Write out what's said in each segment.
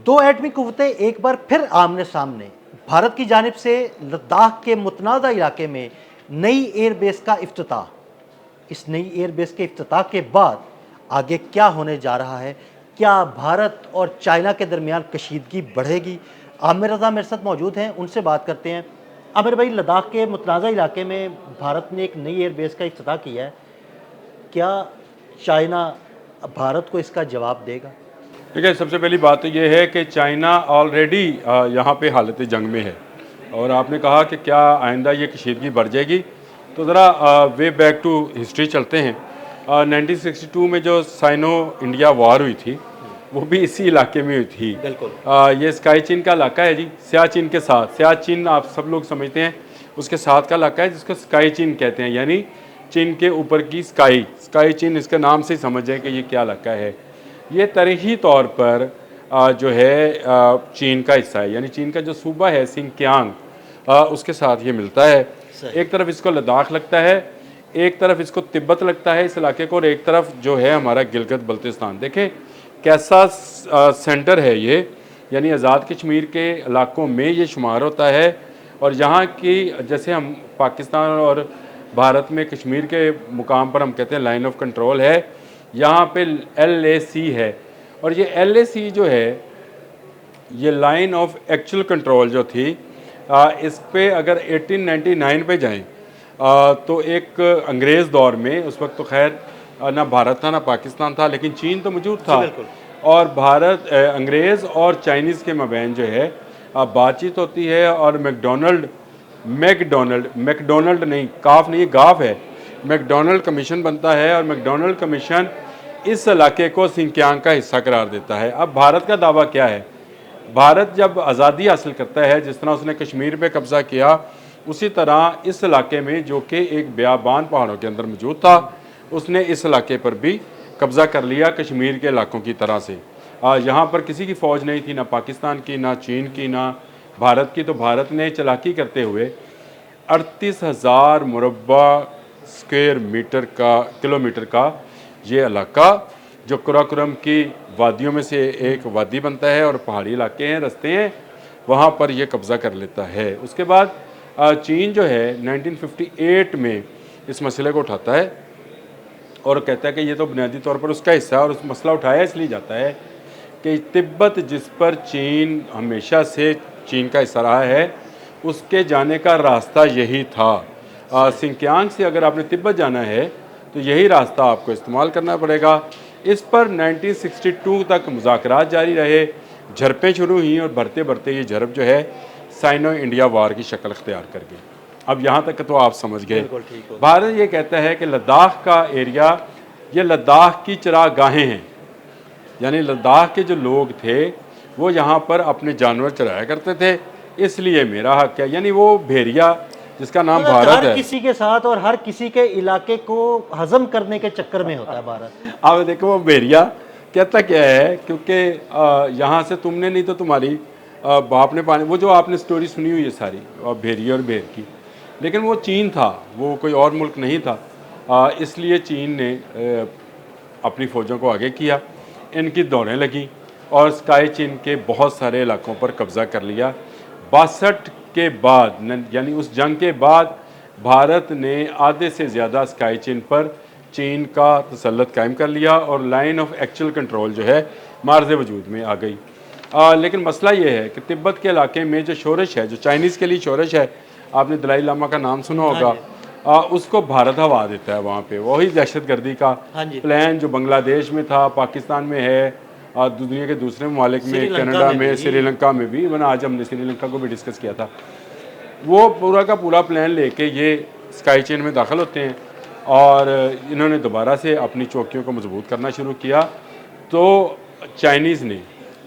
दो एटमी कुव्वतें एक बार फिर आमने सामने। भारत की जानिब से लद्दाख के मुतनाज़ा इलाके में नई एयरबेस का इफ्तिताह। इस नई एयरबेस के इफ्तिताह के बाद आगे क्या होने जा रहा है? क्या भारत और चाइना के दरमियान कशीदगी बढ़ेगी? आमिर रज़ा मेरे साथ मौजूद हैं, उनसे बात करते हैं। आमिर भाई, लद्दाख के मुतनाज़ा इलाके में भारत ने एक नई एयरबेस का इफ्तिताह किया है। क्या चाइना भारत को इसका जवाब देगा? देखिए, सबसे पहली बात तो ये है कि चाइना ऑलरेडी यहाँ पे हालत जंग में है। और आपने कहा कि क्या आइंदा ये कशीदगी बढ़ जाएगी, तो ज़रा वे बैक टू हिस्ट्री चलते हैं। 1962 में जो साइनो इंडिया वॉर हुई थी, वो भी इसी इलाके में हुई थी। बिल्कुल। ये स्काई चीन का इलाका है जी, सियाचिन के साथ। सियाचिन आप सब लोग समझते हैं, उसके साथ का इलाका है जिसको स्काई चीन कहते हैं, यानी चीन के ऊपर की स्काई चीन, इसके नाम से ही समझें कि ये क्या इलाका है। ये तारीखी तौर पर जो है चीन का हिस्सा है, यानी चीन का जो सूबा है सिंकियांग, उसके साथ ये मिलता है। एक तरफ इसको लद्दाख लगता है, एक तरफ इसको तिब्बत लगता है इस इलाके को, और एक तरफ जो है हमारा गिलगित बल्तिस्तान। देखें कैसा सेंटर है ये, यानी आज़ाद कश्मीर के इलाकों में ये शुमार होता है। और यहाँ की, जैसे हम पाकिस्तान और भारत में कश्मीर के मुकाम पर हम कहते हैं लाइन ऑफ कंट्रोल है, यहाँ पे LAC है। और ये LAC जो है, ये लाइन ऑफ एक्चुअल कंट्रोल जो थी, इस पे अगर 1899 पे जाएं तो एक अंग्रेज़ दौर में, उस वक्त तो खैर ना भारत था ना पाकिस्तान था, लेकिन चीन तो मौजूद था। और भारत, अंग्रेज़ और चाइनीज़ के मबैन जो है बातचीत होती है। और मैकडोनल्ड नहीं, काफ नहीं, गाफ है, मैकडोनल्ड कमीशन बनता है। और मैकडोनल्ड कमीशन इस इलाके को सिंकियांग का हिस्सा करार देता है। अब भारत का दावा क्या है? भारत जब आज़ादी हासिल करता है, जिस तरह उसने कश्मीर पे कब्ज़ा किया, उसी तरह इस इलाके में, जो कि एक बियाबान पहाड़ों के अंदर मौजूद था, उसने इस इलाके पर भी कब्ज़ा कर लिया कश्मीर के इलाकों की तरह से। यहाँ पर किसी की फ़ौज नहीं थी, ना पाकिस्तान की, ना चीन की, ना भारत की। तो भारत ने चालाकी करते हुए 38,000 मुरब्बा स्क्वायर किलोमीटर का ये इलाका, जो कुराकुरम की वादियों में से एक वादी बनता है और पहाड़ी इलाके हैं, रास्ते हैं, वहाँ पर यह कब्ज़ा कर लेता है। उसके बाद चीन जो है 1958 में इस मसले को उठाता है और कहता है कि ये तो बुनियादी तौर पर उसका हिस्सा है। और उस मसला उठाया इसलिए जाता है कि तिब्बत, जिस पर चीन हमेशा से चीन का हिस्सा रहा है, उसके जाने का रास्ता यही था। सिंकियांग से अगर आपने तिब्बत जाना है तो यही रास्ता आपको इस्तेमाल करना पड़ेगा। इस पर 1962 तक मुज़ाकरात जारी रहे, झड़पें शुरू हुई और बढ़ते बढ़ते ये झड़प जो है साइनो इंडिया वार की शक्ल अख्तियार कर गई। अब यहाँ तक तो आप समझ गए। भारत ये कहता है कि लद्दाख का एरिया, ये लद्दाख की चरागाहें हैं, यानी लद्दाख के जो लोग थे वो यहाँ पर अपने जानवर चराया करते थे, इसलिए मेरा हक है। यानी वो भेड़िया जिसका नाम भारत हर है, किसी के साथ और हर किसी के इलाके को हजम करने के चक्कर में होता है भारत। अब देखो वो भेड़िया कहता क्या है, क्योंकि यहाँ से तुमने नहीं तो तुम्हारी बाप ने पानी, वो जो आपने स्टोरी सुनी हुई है सारी भेड़िया और भेड़ की, लेकिन वो चीन था, वो कोई और मुल्क नहीं था। इसलिए चीन ने अपनी फ़ौजों को आगे किया, इनकी दौड़ें लगी और स्काई चीन के बहुत सारे इलाकों पर कब्ज़ा कर लिया। 62 के बाद, यानी उस जंग के बाद, भारत ने आधे से ज़्यादा स्काई चीन पर चीन का तसल्लुत कायम कर लिया और लाइन ऑफ एक्चुअल कंट्रोल जो है मार्ज़ वजूद में आ गई। लेकिन मसला ये है कि तिब्बत के इलाके में जो शोरश है, जो चाइनीज़ के लिए शोरश है, आपने दलाई लामा का नाम सुना होगा, उसको भारत हवा देता है वहाँ पे। वही दहशतगर्दी का प्लान जो बांग्लादेश में था, पाकिस्तान में है, दुनिया के दूसरे ममालिक में, कनाडा में, श्रीलंका में भी, वरना आज हमने श्रीलंका को भी डिस्कस किया था। वो पूरा का पूरा प्लान लेके ये स्काई चेन में दाखिल होते हैं और इन्होंने दोबारा से अपनी चौकियों को मजबूत करना शुरू किया। तो चाइनीज़ ने,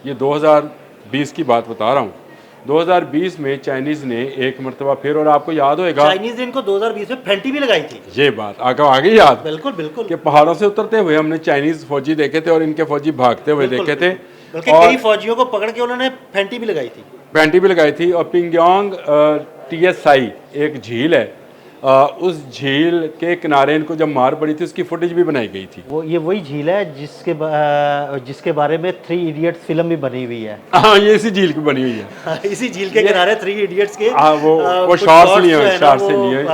ये 2020 की बात बता रहा हूँ, 2020 में चाइनीज़ ने एक मरतबा फिर, और आपको याद होगा चाइनीज़ ने इनको 2020 में फेंटी भी लगाई थी, ये बात आगे याद, बिल्कुल बिल्कुल, कि पहाड़ों से उतरते हुए हमने चाइनीज़ फौजी देखे थे और इनके फौजी भागते हुए देखे थे, और कई फौजियों को पकड़ के उन्होंने फेंटी भी लगाई थी। और पिंगयांग TSI एक झील है, उस झील के किनारे इनको जब मार पड़ी थी उसकी फुटेज भी बनाई गई थी। वो ये वही झील है जिसके बारे में 3 इडियट्स फिल्म भी बनी हुई है। हाँ, ये इसी झील की बनी हुई है। इसी झील के किनारे 3 इडियट्स के हाँ, वो शॉट्स लिए हुए, शॉट्स से लिए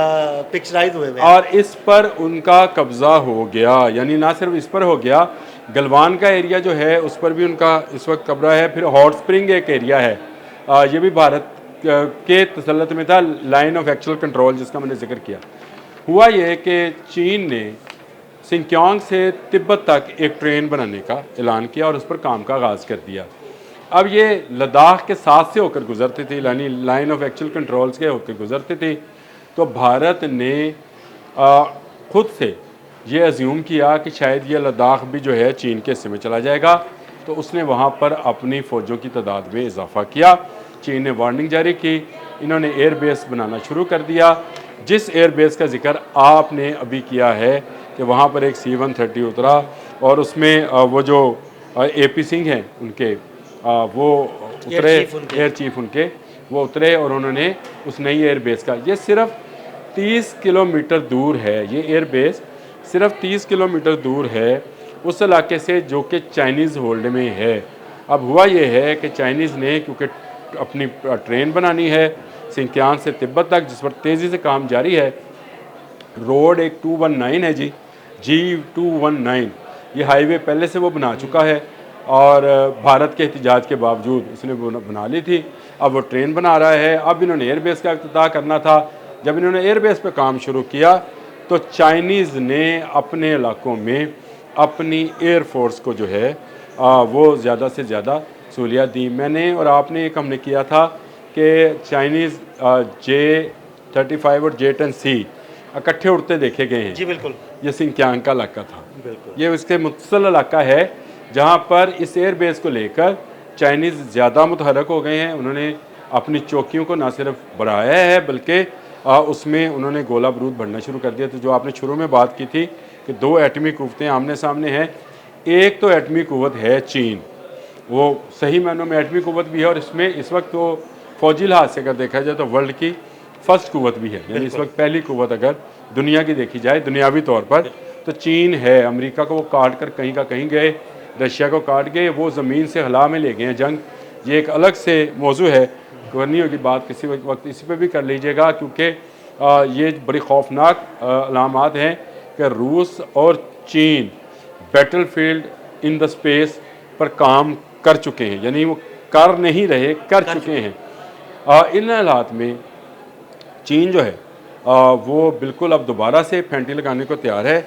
पिक्चराइज हुए हैं। और इस पर उनका कब्जा हो गया, यानी ना सिर्फ इस पर हो गया, गलवान का एरिया जो है उस पर भी उनका इस वक्त कब्जा है। फिर हॉट स्प्रिंग एक एरिया है, ये भी भारत के तसल्लुत में था, लाइन ऑफ एक्चुअल कंट्रोल जिसका मैंने जिक्र किया। हुआ ये कि चीन ने सिंक्यांग से तिब्बत तक एक ट्रेन बनाने का ऐलान किया और उस पर काम का आगाज़ कर दिया। अब ये लद्दाख के साथ से होकर गुजरती थी, यानी लाइन ऑफ एक्चुअल कंट्रोल्स के होकर गुजरती थी। तो भारत ने खुद से ये अज्यूम किया कि शायद ये लद्दाख भी जो है चीन के हिस्से में चला जाएगा, तो उसने वहाँ पर अपनी फ़ौजों की तादाद में इजाफा किया। चीन ने वार्निंग जारी की, इन्होंने एयर बेस बनाना शुरू कर दिया। जिस एयर बेस का जिक्र आपने अभी किया है कि वहाँ पर एक C-130 उतरा और उसमें वो जो AP सिंह हैं उनके वो उतरे, एयर चीफ उनके वो उतरे और उन्होंने उस नई एयर बेस का, ये सिर्फ 30 किलोमीटर दूर है, ये एयर बेस सिर्फ 30 किलोमीटर दूर है उस इलाके से जो कि चाइनीज़ होल्ड में है। अब हुआ ये है कि चाइनीज़ ने क्योंकि अपनी ट्रेन बनानी है सिंक्यांग से तिब्बत तक, जिस पर तेज़ी से काम जारी है, रोड एक 219 है जी, G219, ये हाईवे पहले से वो बना चुका है और भारत के एहतिजाज के बावजूद उसने बना ली थी। अब वो ट्रेन बना रहा है। अब इन्होंने एयरबेस का इफ्तिताह करना था। जब इन्होंने एयरबेस पे काम शुरू किया तो चाइनीज़ ने अपने इलाकों में अपनी एयरफोर्स को जो है वो ज़्यादा से ज़्यादा सहूलियत दी। मैंने और आपने एक हमने किया था कि चाइनीज़ J-35 और J-10C इकट्ठे उड़ते देखे गए हैं। जी बिल्कुल, ये सिंक्यांग का इलाका था, बिल्कुल। ये उसके मुतसल इलाका है जहाँ पर इस एयरबेस को लेकर चाइनीज़ ज़्यादा मुतहरक हो गए हैं। उन्होंने अपनी चौकियों को ना सिर्फ बढ़ाया है बल्कि उसमें उन्होंने गोला बारूद भरना शुरू कर दिया। तो जो आपने शुरू में बात की थी कि 2 एटमी कुव्वतें आमने सामने हैं, एक तो एटमी कुव्वत है चीन, वो सही मायनों में एटमी कुव्वत भी है और इसमें इस वक्त वो फौजी लिहाज से अगर देखा जाए तो वर्ल्ड की फर्स्ट कुव्वत भी है, यानी इस वक्त पहली कुव्वत अगर दुनिया की देखी जाए दुनियावी तौर पर तो चीन है। अमेरिका को वो काट कर कहीं का कहीं गए, रशिया को काट गए, वो ज़मीन से हला में ले गए हैं जंग। ये एक अलग से मौजू है, करनी होगी बात किसी वक्त, इसी पे भी कर लीजिएगा, क्योंकि ये बड़ी खौफनाक अलामात हैं कि रूस और चीन बैटलफील्ड इन द स्पेस पर काम कर चुके हैं, यानी वो कर नहीं रहे, कर चुके हैं। इन हालात में चीन जो है वो बिल्कुल अब दोबारा से फैंटी लगाने को तैयार है।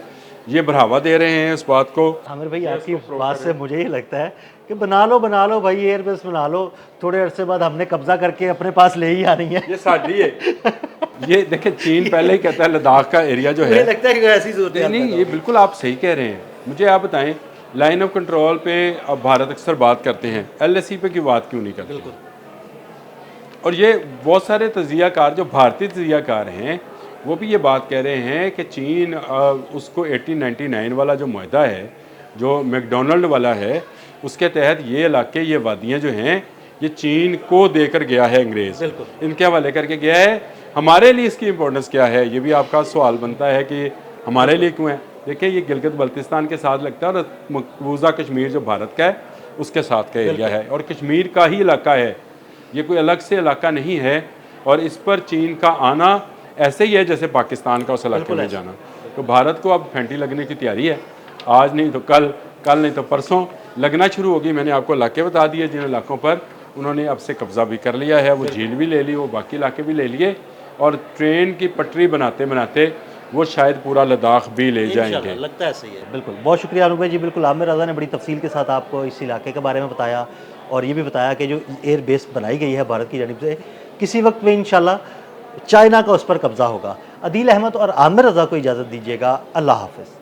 ये बढ़ावा दे रहे हैं उस बात को। आमिर भाई, आपकी बात से मुझे ही लगता है कि बना लो भाई, एयरबेस बना लो, थोड़े अरसे बाद हमने कब्जा करके अपने पास ले ही आनी है। ये साड़ी है। ये देखिए चीन पहले ही कहता है लद्दाख का एरिया जो है, मुझे लगता है कि ऐसी सूरत नहीं, ये बिल्कुल आप सही कह रहे हैं। मुझे आप बताएं, लाइन ऑफ कंट्रोल पे अब भारत अक्सर बात करते हैं, LAC पे की बात क्यों नहीं करते? बिल्कुल। और ये बहुत सारे तजियाकार जो भारतीय तजियाकार हैं वो भी ये बात कह रहे हैं कि चीन उसको 1899 वाला जो मुआहदा है, जो मैकडोनल्ड वाला है, उसके तहत ये इलाके, ये वादियाँ जो हैं, ये चीन को देकर गया है अंग्रेज़, इनके हवाले करके गया है। हमारे लिए इसकी इम्पोर्टेंस क्या है, ये भी आपका सवाल बनता है कि हमारे लिए क्यों है। देखिए, ये गिलगित बल्तिस्तान के साथ लगता है और मकबूजा कश्मीर जो भारत का है उसके साथ का एरिया है और कश्मीर का ही इलाका है, ये कोई अलग से इलाका नहीं है। और इस पर चीन का आना ऐसे ही है जैसे पाकिस्तान का उस इलाके में जाना। तो भारत को अब फैंटी लगने की तैयारी है, आज नहीं तो कल, कल नहीं तो परसों लगना शुरू होगी। मैंने आपको इलाके बता दिए जिन इलाकों पर उन्होंने अब से कब्जा भी कर लिया है, वो झील भी ले ली, वो बाकी इलाके भी ले लिए और ट्रेन की पटरी बनाते बनाते वो शायद पूरा लद्दाख भी ले जाएंगे। लगता है सही है। बिल्कुल, बहुत शुक्रिया अनूप भाई जी। बिल्कुल, आमिर रज़ा ने बड़ी तफसील के साथ आपको इस इलाके के बारे में बताया और ये भी बताया कि जो एयर बेस बनाई गई है भारत की जानिब से, किसी वक्त में इंशाल्लाह चाइना का उस पर कब्ज़ा होगा। अदील अहमद और आमिर रज़ा को इजाज़त दीजिएगा। अल्लाह हाफ़िज़।